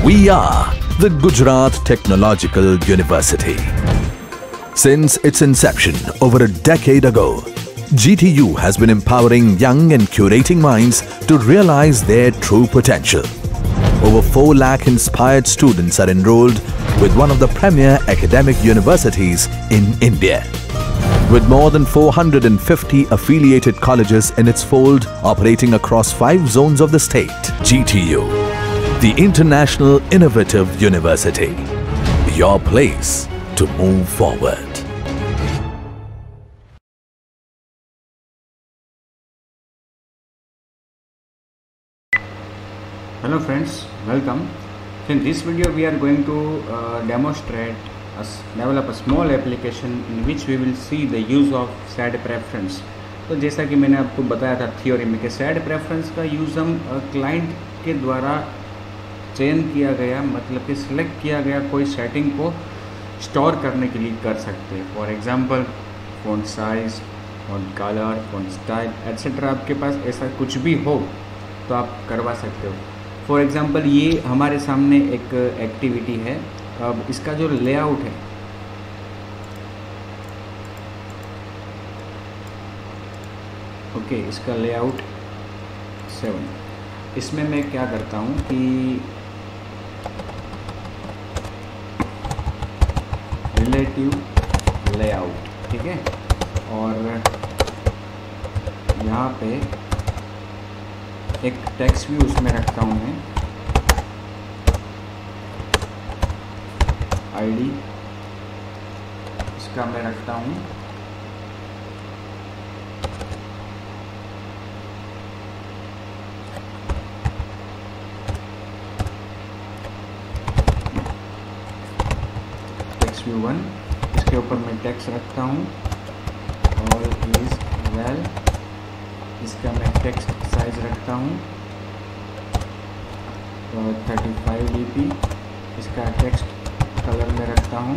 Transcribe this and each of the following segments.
We are the Gujarat Technological University. Since its inception over a decade ago, GTU has been empowering young and curating minds to realize their true potential. Over 4 lakh inspired students are enrolled with one of the premier academic universities in India. With more than 450 affiliated colleges in its fold operating across 5 zones of the state, GTU, the International Innovative University, your place to move forward. Hello friends, welcome. So in this video we are going to develop a small application in which we will see the use of SAD preference. तो जैसा कि मैंने आपको बताया था theory में कि SAD preference का यूज़ हम क्लाइंट के द्वारा चयन किया गया, मतलब कि सिलेक्ट किया गया कोई सेटिंग को स्टोर करने के लिए कर सकते हैं. For example font size, font colour, font style etcetera. आपके पास ऐसा कुछ भी हो तो आप करवा सकते हो. फॉर एग्ज़ाम्पल ये हमारे सामने एक एक्टिविटी है. अब इसका जो लेआउट है, ओके, इसका लेआउट 7. इसमें मैं क्या करता हूँ कि रिलेटिव लेआउट, ठीक है, और यहाँ पे एक टेक्स्ट भी उसमें रखता हूँ मैं. आईडी इसका मैं रखता हूँ टेक्स्ट व्यू 1. इसके ऊपर मैं टेक्स्ट रखता हूँ और इज वेल. इसका मैं टेक्स्ट साइज रखता हूँ 35 dp. इसका टेक्स्ट कलर में रखता हूँ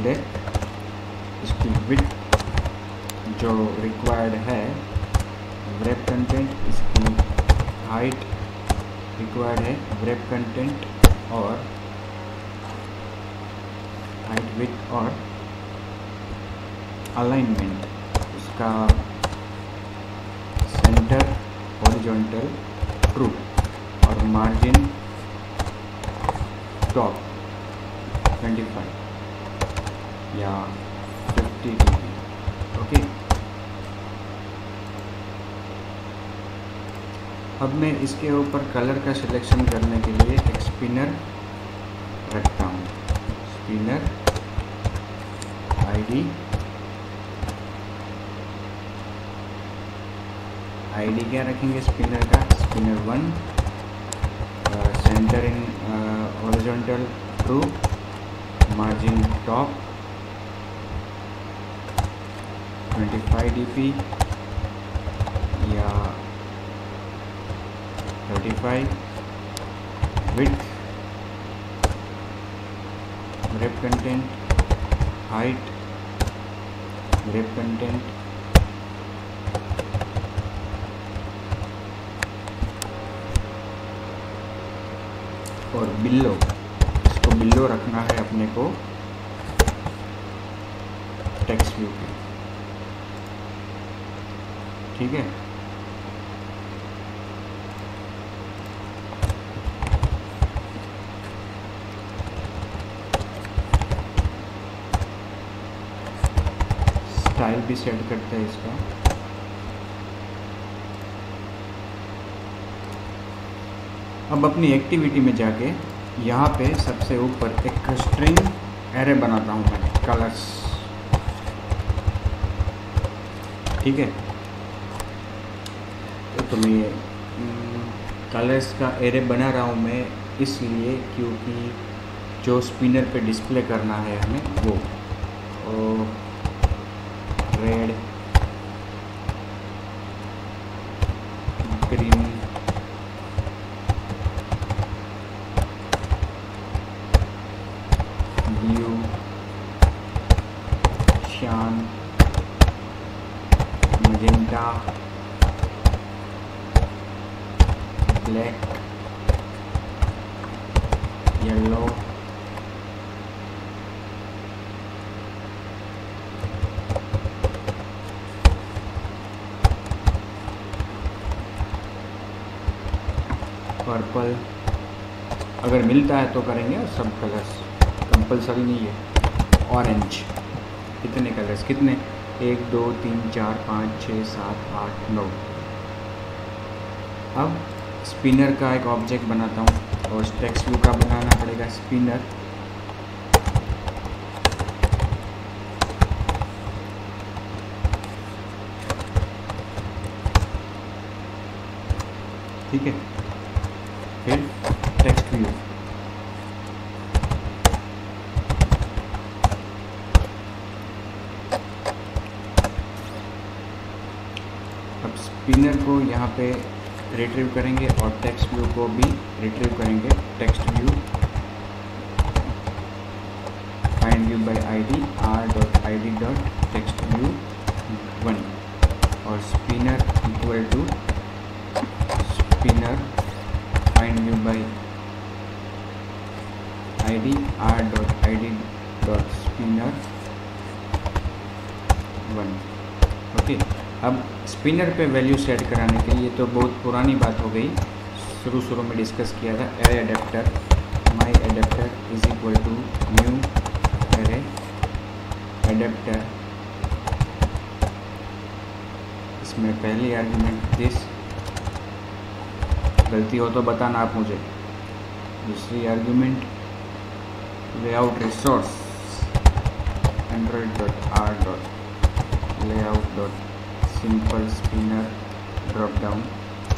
ब्लैक. इसकी विड्थ जो रिक्वायर्ड है wrap कंटेंट, इसकी हाइट रिक्वायर्ड है wrap कंटेंट, और हाइट विड्थ और अलाइनमेंट. इसका सेंटर हॉरिजॉन्टल ट्रू और मार्जिन टॉप 25 या 50 dp. ओके, अब मैं इसके ऊपर कलर का सिलेक्शन करने के लिए एक स्पिनर रखता हूँ. स्पिनर आईडी क्या रखेंगे स्पिनर का? Spinner 1, centre in horizontal true, margin top 25 dp या 35, width, wrap content, height, wrap content, और बिलो. इसको बिलो रखना है अपने को टेक्स्ट व्यू पे, ठीक है. स्टाइल भी सेट करते हैं इसका. अब अपनी एक्टिविटी में जाके यहाँ पे सबसे ऊपर एक स्ट्रिंग एरे बनाता हूँ मैं, कलर्स, ठीक है. तो मैं कलर्स का एरे बना रहा हूँ मैं इसलिए क्योंकि जो स्पिनर पे डिस्प्ले करना है हमें वो रेड, ग्रीन, ब्लू, शान, मजेंटा, ब्लैक, येलो, पर्पल, अगर मिलता है तो करेंगे, और सब कलर्स कंपलसरी नहीं है। ऑरेंज, कितने कलर्स, कितने, 1 2 3 4 5 6 7 8 9। अब स्पिनर का एक ऑब्जेक्ट बनाता हूँ, और टेक्स्ट व्यू का बनाना पड़ेगा स्पिनर। ठीक है, फिर टेक्स्ट व्यू, अब स्पिनर को यहाँ पे रिट्रीव करेंगे और टेक्स्ट व्यू को भी रिट्रीव करेंगे। Text view find view by ID r.id.textView1 और spinner equal to spinner find view by ID r.id.spinner1। Okay, अब स्पिनर पे वैल्यू सेट कराने के लिए, तो बहुत पुरानी बात हो गई, शुरू में डिस्कस किया था। Array adapter, my adapter is equal to new array adapter, इसमें पहली आर्ग्यूमेंट दिस, गलती हो तो बताना आप मुझे। दूसरी argument layout resource android.r.layout.simple spinner drop down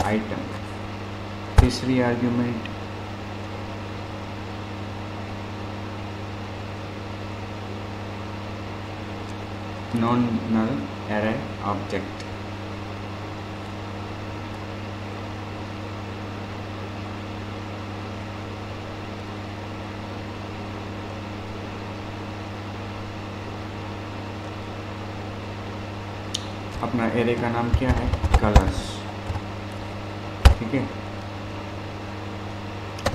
item. तीसरी argument non null array object. अपना एरे का नाम क्या है, कलर्स। ठीक है,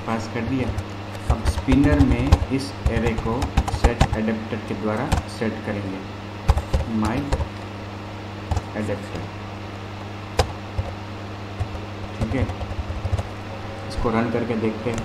पास कर दिया। अब स्पिनर में इस एरे को सेट एडेप्टर के द्वारा सेट करेंगे, माई एडेप्टर। ठीक है, इसको रन करके देखते हैं।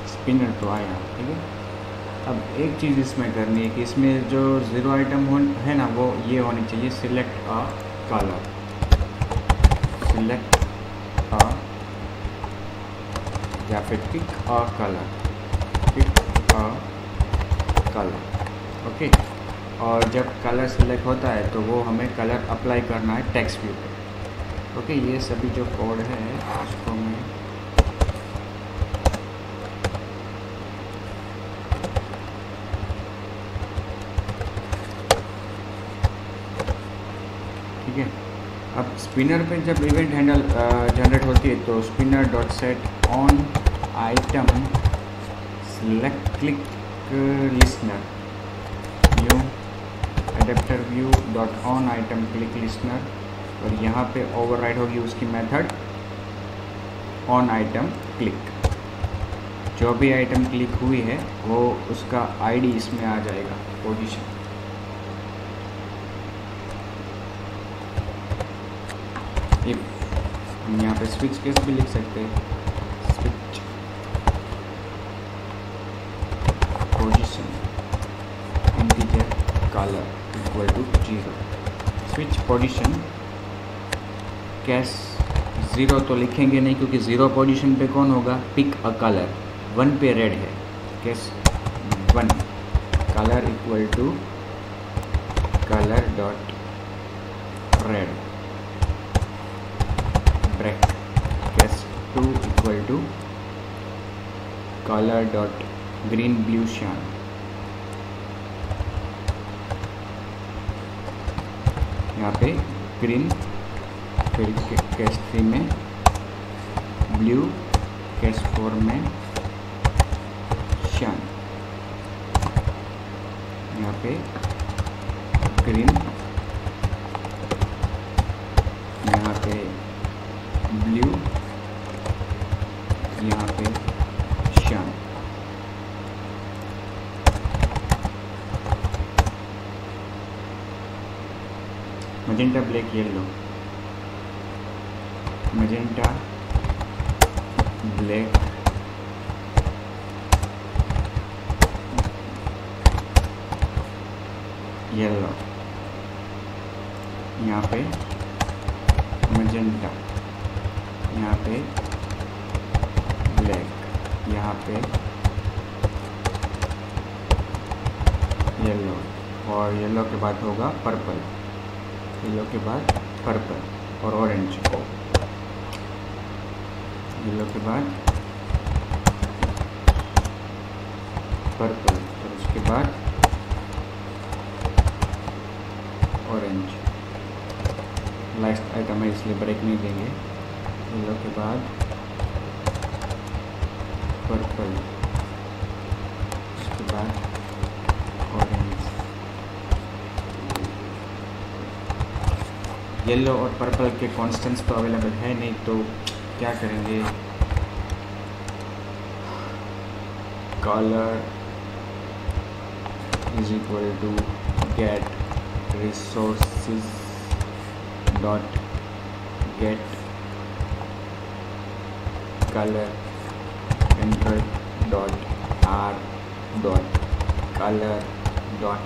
स्पिनर तो आया। ठीक है, अब एक चीज़ इसमें करनी है कि इसमें जो ज़ीरो आइटम है ना, वो ये होनी चाहिए, select a colour, select a, या फिर pick a colour, pick a colour. Okay, और जब कलर सिलेक्ट होता है तो वो हमें कलर अप्लाई करना है टेक्स्ट व्यू पे। ओके, ये सभी जो कोड है उसको मैं अब स्पिनर पे जब इवेंट हैंडल जनरेट होती है तो spinner dot set on item select click listener new adapter view dot on item click listener, और यहाँ पे ओवरराइड होगी उसकी मेथड ऑन आइटम क्लिक। जो भी आइटम क्लिक हुई है वो उसका आईडी इसमें आ जाएगा, पोजीशन। हम यहाँ पे स्विच केस भी लिख सकते हैं, switch position integer colour equal to 0। Switch position case 0 तो लिखेंगे नहीं, क्योंकि 0 पोजीशन पे कौन होगा, पिक अ कलर। 1 पे रेड है, case 1 colour equal to colour dot red break, case 2 equal to colour dot green blue शान, यहाँ पे ग्रीन, फिर केस 3 में ब्लू, केस 4 में शान, यहाँ पे ग्रीन, यहाँ पे ब्लू, यहाँ पे शान। Magenta black yellow, magenta black yellow, यहाँ पे मजेंटा, यहाँ पे ब्लैक, यहाँ पे येलो, और येलो के बाद होगा पर्पल, येलो के बाद पर्पल और ऑरेंज, येलो के बाद पर्पल और उसके बाद ऑरेंज। लास्ट आइटम है इसलिए ब्रेक नहीं देंगे। येलो के बाद पर्पल, उसके बाद ऑरेंज। येलो और पर्पल के कॉन्स्टेंट्स तो अवेलेबल है नहीं, तो क्या करेंगे, colour is equal to get resources dot get colour Android dot R dot colour dot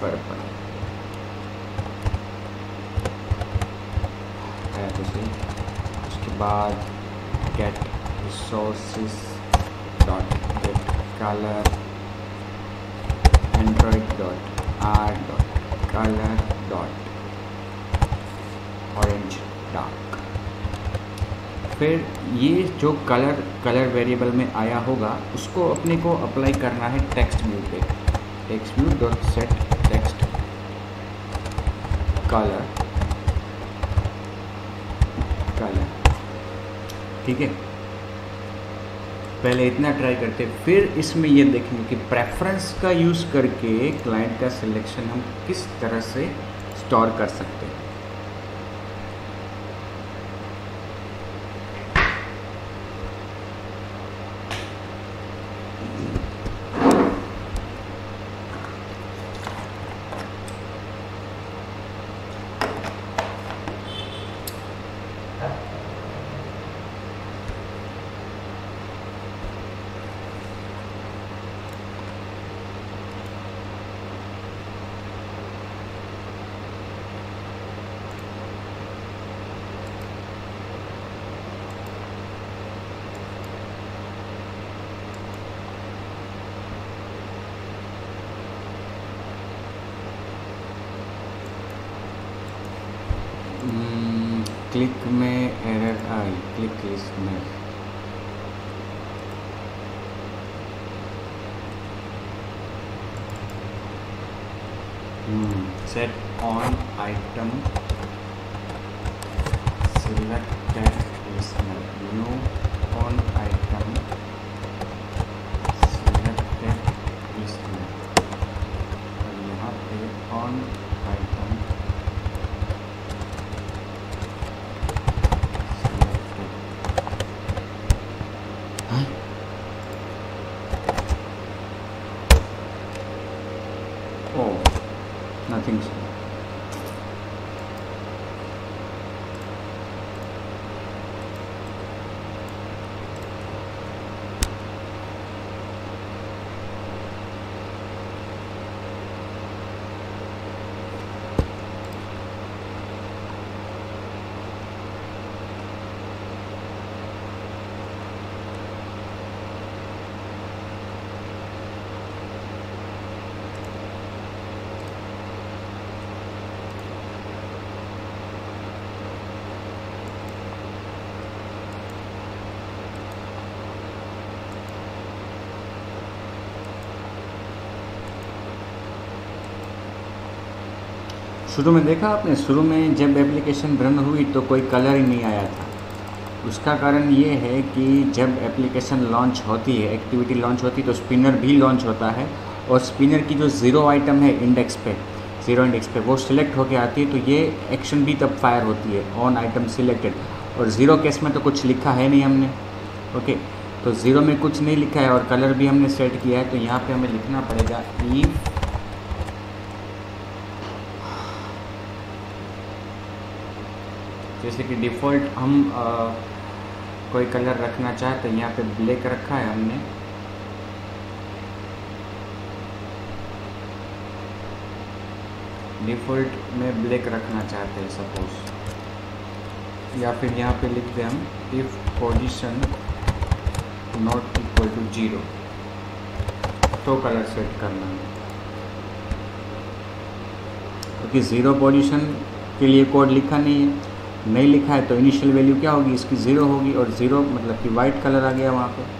purple. उसके बाद get resources dot get colour Android dot R dot colour dot orange dark. फिर ये जो कलर वेरिएबल में आया होगा उसको अपने को अप्लाई करना है टेक्स्ट व्यू पे। Text view dot set text colour, ठीक है। पहले इतना ट्राई करते, फिर इसमें ये देखेंगे कि प्रेफरेंस का यूज़ करके क्लाइंट का सिलेक्शन हम किस तरह से स्टोर कर सकते हैं। क्लिक में error I, click listener, set on item selected listener, new on item selected listener, और यहाँ पे on item selected. Oh, nothing. शुरू में देखा आपने, शुरू में जब एप्लीकेशन रन हुई तो कोई कलर ही नहीं आया था। उसका कारण ये है कि जब एप्लीकेशन लॉन्च होती है, एक्टिविटी लॉन्च होती है, तो स्पिनर भी लॉन्च होता है, और स्पिनर की जो ज़ीरो आइटम है इंडेक्स पे, ज़ीरो इंडेक्स पे वो सिलेक्ट होके आती है, तो ये एक्शन भी तब फायर होती है, ऑन आइटम सिलेक्टेड। और ज़ीरो केस में तो कुछ लिखा है नहीं हमने, ओके, तो ज़ीरो में कुछ नहीं लिखा है और कलर भी हमने सेट किया है, तो यहाँ पे हमें लिखना पड़ेगा इफ जैसे कि डिफ़ॉल्ट हम कोई कलर रखना चाहे, तो यहाँ पे ब्लैक रखा है हमने, डिफ़ॉल्ट में ब्लैक रखना चाहते हैं सपोज, या फिर यहाँ पे लिखते हैं हम if position not equal to 0, तो कलर सेट करना है, क्योंकि ज़ीरो पोजीशन के लिए कोड लिखा नहीं लिखा है, तो इनिशियल वैल्यू क्या होगी इसकी, 0 होगी, और 0 मतलब कि वाइट कलर आ गया वहाँ पे।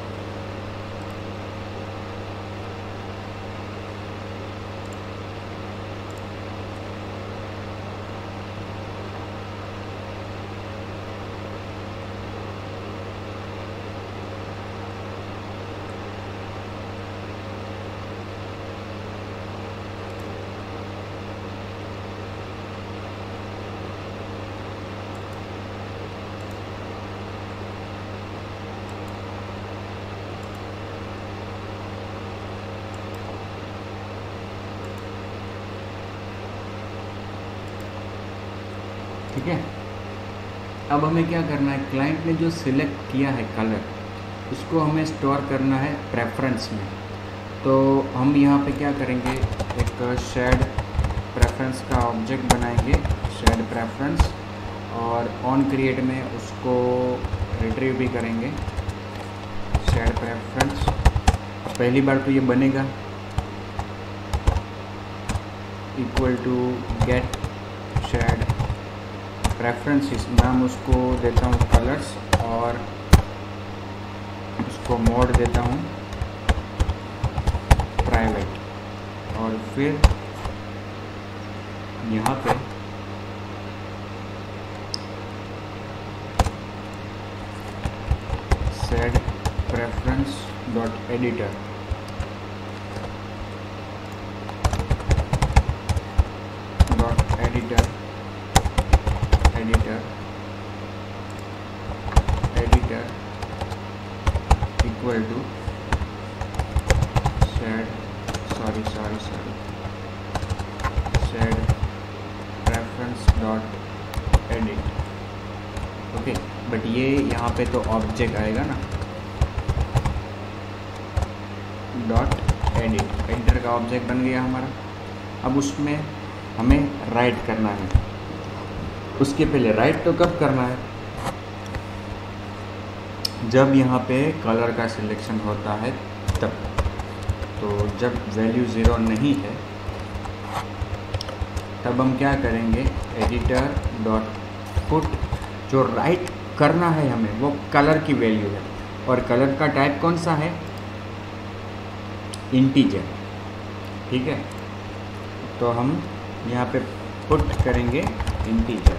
ठीक है, अब हमें क्या करना है, क्लाइंट ने जो सिलेक्ट किया है कलर, उसको हमें स्टोर करना है प्रेफरेंस में। तो हम यहाँ पे क्या करेंगे, एक शेड प्रेफरेंस का ऑब्जेक्ट बनाएंगे, शेड प्रेफरेंस, और ऑन क्रिएट में उसको रिट्रीव भी करेंगे, शेड प्रेफरेंस। पहली बार तो ये बनेगा equal to get shared preferences, नाम उसको देता हूँ कलर्स, और उसको मोड देता हूँ प्राइवेट, और फिर यहाँ पे set preference dot editor, equal to shared preference dot edit. Okay, but ये यहाँ पे तो ऑब्जेक्ट आएगा ना, डॉट एडिट, एडिटर का ऑब्जेक्ट बन गया हमारा। अब उसमें हमें राइट करना है, उसके पहले राइट तो कब करना है, जब यहाँ पे कलर का सिलेक्शन होता है तब। तो जब वैल्यू 0 नहीं है तब हम क्या करेंगे, एडिटर डॉट पुट, जो राइट करना है हमें वो कलर की वैल्यू है, और कलर का टाइप कौन सा है, इंटीजर। ठीक है, तो हम यहाँ पे पुट करेंगे इंटीजर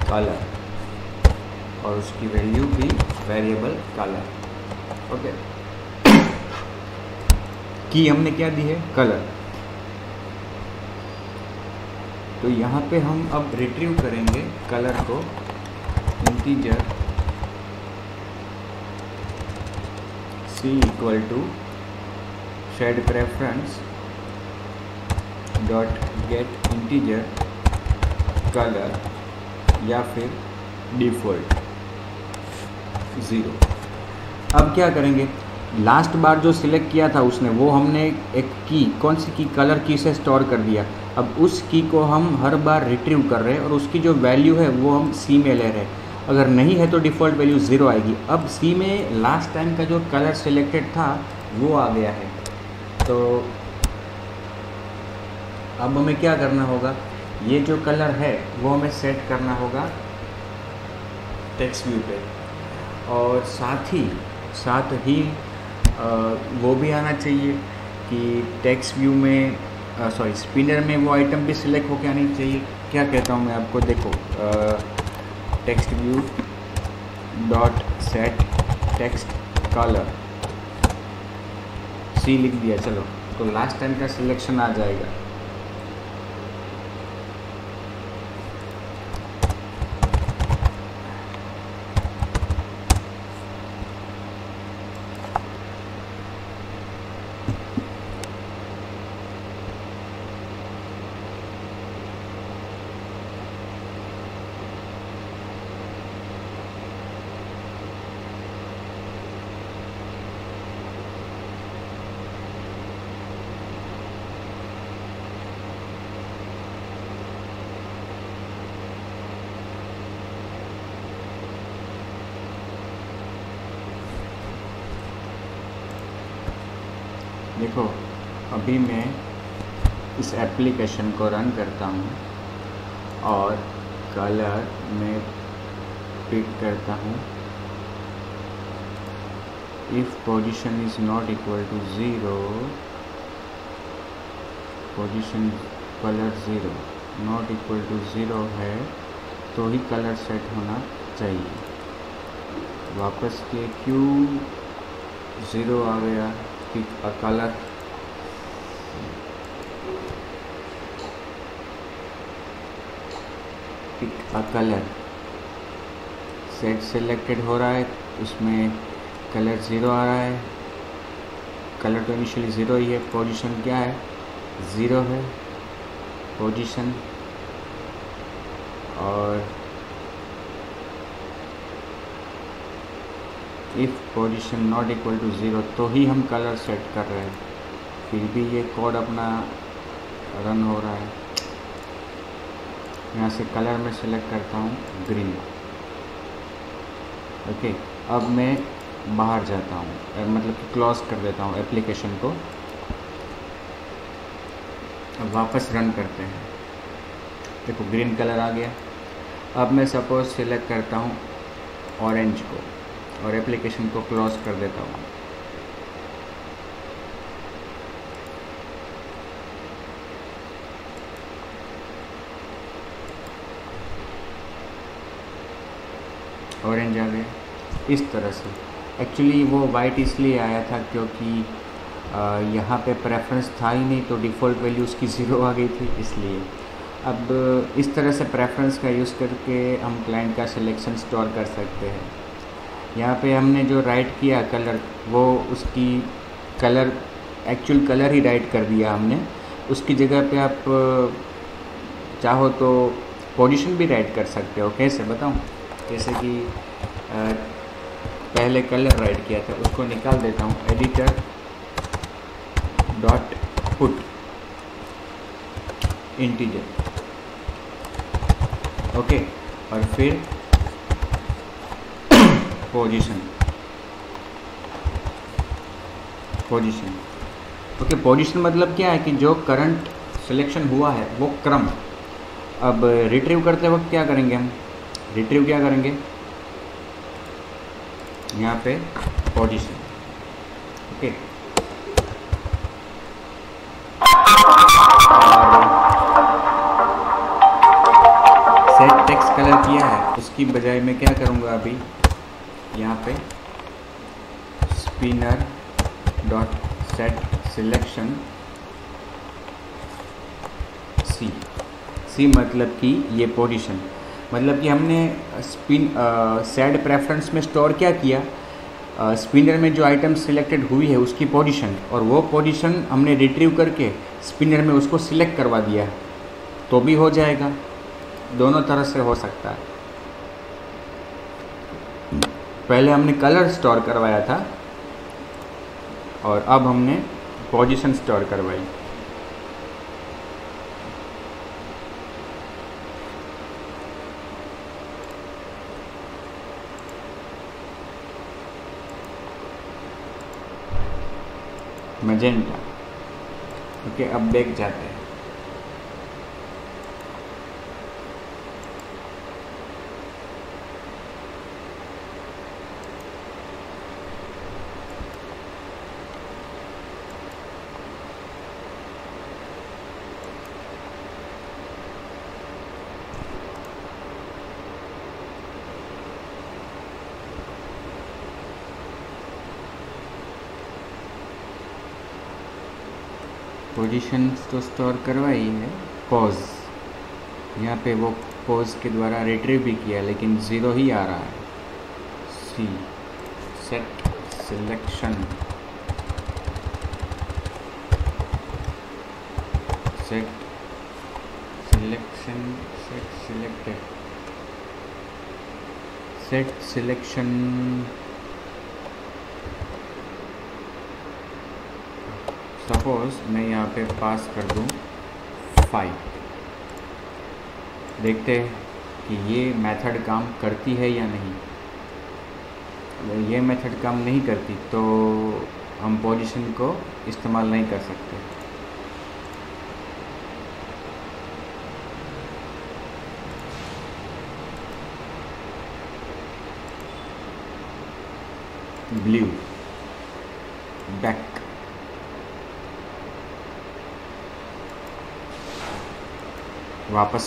कलर और उसकी वैल्यू भी वेरिएबल कलर। ओके, की हमने क्या दी है, कलर। तो यहाँ पे हम अब रिट्रीव करेंगे कलर को integer c equal to shared preference dot get integer colour या फिर डिफ़ॉल्ट 0। अब क्या करेंगे, लास्ट बार जो सिलेक्ट किया था उसने, वो हमने एक की, कौन सी की, कलर की से स्टोर कर दिया। अब उस की को हम हर बार रिट्रीव कर रहे हैं और उसकी जो वैल्यू है वो हम सी में ले रहे हैं। अगर नहीं है तो डिफ़ॉल्ट वैल्यू 0 आएगी। अब सी में लास्ट टाइम का जो कलर सिलेक्टेड था वो आ गया है। तो अब हमें क्या करना होगा, ये जो कलर है वो हमें सेट करना होगा टेक्स्ट व्यू पे, और साथ ही वो भी आना चाहिए कि टेक्स्ट व्यू में स्पिनर में वो आइटम भी सिलेक्ट होकर आनी चाहिए। क्या कहता हूँ मैं आपको, देखो text view dot set text colour C लिख दिया, चलो तो लास्ट टाइम का सिलेक्शन आ जाएगा। देखो अभी मैं इस एप्लीकेशन को रन करता हूँ और कलर में पिक करता हूँ if position is not equal to 0, position colour 0 not equal to 0 है तो ही कलर सेट होना चाहिए। वापस के क्यों 0 आ गया, pick a colour, pick a colour, set selected हो रहा है, उसमें कलर 0 आ रहा है। कलर तो इनिशियली 0 ही है, पोजीशन क्या है, 0 है पोजीशन, और if position not equal to 0 तो ही हम कलर सेट कर रहे हैं, फिर भी ये कोड अपना रन हो रहा है। यहाँ से कलर में सेलेक्ट करता हूँ ग्रीन। ओके, अब मैं बाहर जाता हूँ, मतलब कि क्लोज कर देता हूँ एप्लीकेशन को। अब वापस रन करते हैं, देखो ग्रीन कलर आ गया। अब मैं सपोज सिलेक्ट करता हूँ ऑरेंज को और एप्लीकेशन को क्लोज कर देता हूँ। ऑरेंज आ गया इस तरह से। एक्चुअली वो वाइट इसलिए आया था क्योंकि यहाँ पे प्रेफरेंस था ही नहीं, तो डिफ़ॉल्ट वैल्यू उसकी 0 आ गई थी इसलिए। अब इस तरह से प्रेफरेंस का यूज़ करके हम क्लाइंट का सिलेक्शन स्टोर कर सकते हैं। यहाँ पे हमने जो राइट किया कलर, वो उसकी कलर एक्चुअल कलर ही राइट कर दिया हमने। उसकी जगह पे आप चाहो तो पोजीशन भी राइट कर सकते हो। कैसे बताऊँ, जैसे कि पहले कलर राइट किया था उसको निकाल देता हूँ, editor dot put integer, okay, और फिर पोजीशन ओके। पोजीशन मतलब क्या है कि जो करंट सिलेक्शन हुआ है वो क्रम। अब रिट्रीव करते वक्त क्या करेंगे, हम रिट्रीव क्या करेंगे, यहाँ पे position, okay. Set text colour किया है, उसकी बजाय मैं क्या करूँगा अभी यहाँ पे स्पिनर डॉट सेट सिलेक्शन सी मतलब कि ये पोजीशन, मतलब कि हमने सेट प्रेफरेंस में स्टोर क्या किया, स्पिनर में जो आइटम सिलेक्टेड हुई है उसकी पोजीशन, और वो पोजीशन हमने रिट्रीव करके स्पिनर में उसको सिलेक्ट करवा दिया, तो भी हो जाएगा। दोनों तरह से हो सकता है। पहले हमने कलर स्टोर करवाया था और अब हमने पोजीशन स्टोर करवाई। मैजेंटा। ओके, अब बैक जाते हैं। पोजीशन तो स्टोर करवाई है। पॉज, यहाँ पे वो पॉज के द्वारा रिट्रीव भी किया लेकिन 0 ही आ रहा है। C set selection set selected set selection suppose मैं यहाँ पे पास कर दूँ 5। देखते हैं कि ये मेथड काम करती है या नहीं। अगर ये मेथड काम नहीं करती तो हम पोजीशन को इस्तेमाल नहीं कर सकते। ब्लू बैक, वापस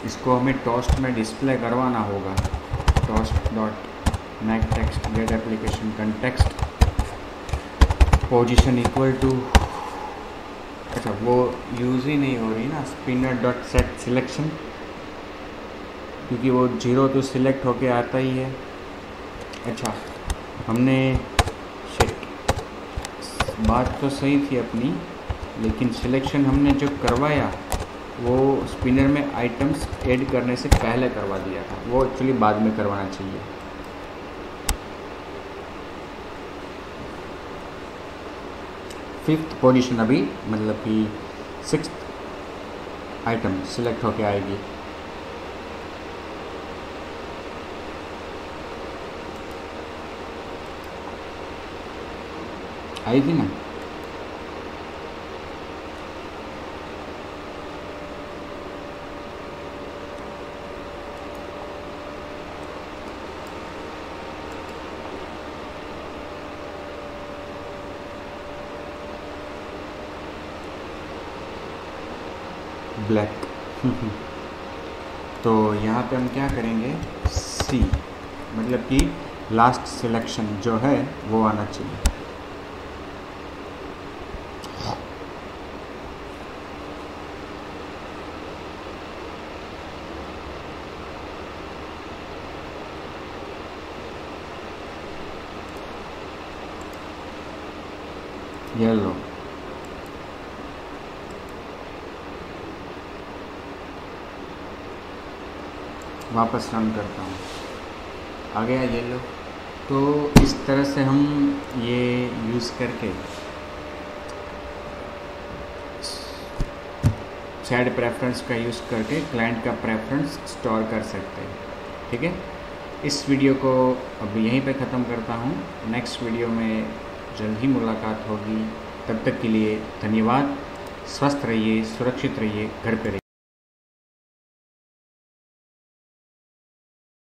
इसको हमें टोस्ट में डिस्प्ले करवाना होगा। Toast dot make text get application context position equal to, अच्छा वो यूज़ ही नहीं हो रही ना, स्पिनर डॉट सेट सिलेक्शन, क्योंकि वो 0 तो सिलेक्ट होके आता ही है। अच्छा, हमने बात तो सही थी अपनी, लेकिन सिलेक्शन हमने जो करवाया वो स्पिनर में आइटम्स ऐड करने से पहले करवा दिया था, वो एक्चुअली बाद में करवाना चाहिए। फिफ्थ पोजीशन अभी, मतलब कि 6th आइटम सिलेक्ट होके आएगी। आई थी ना। ब्लैक तो यहाँ पे हम क्या करेंगे, सी मतलब कि लास्ट सिलेक्शन जो है वो आना चाहिए। येलो, वापस रन करता हूँ, आ गया येलो। तो इस तरह से हम ये यूज़ करके सेट प्रेफरेंस का यूज़ करके क्लाइंट का प्रेफरेंस स्टोर कर सकते हैं। ठीक है, इस वीडियो को अब यहीं पे ख़त्म करता हूँ। नेक्स्ट वीडियो में जल्द ही मुलाकात होगी। तब तक के लिए धन्यवाद। स्वस्थ रहिए, सुरक्षित रहिए, घर पे रहिए।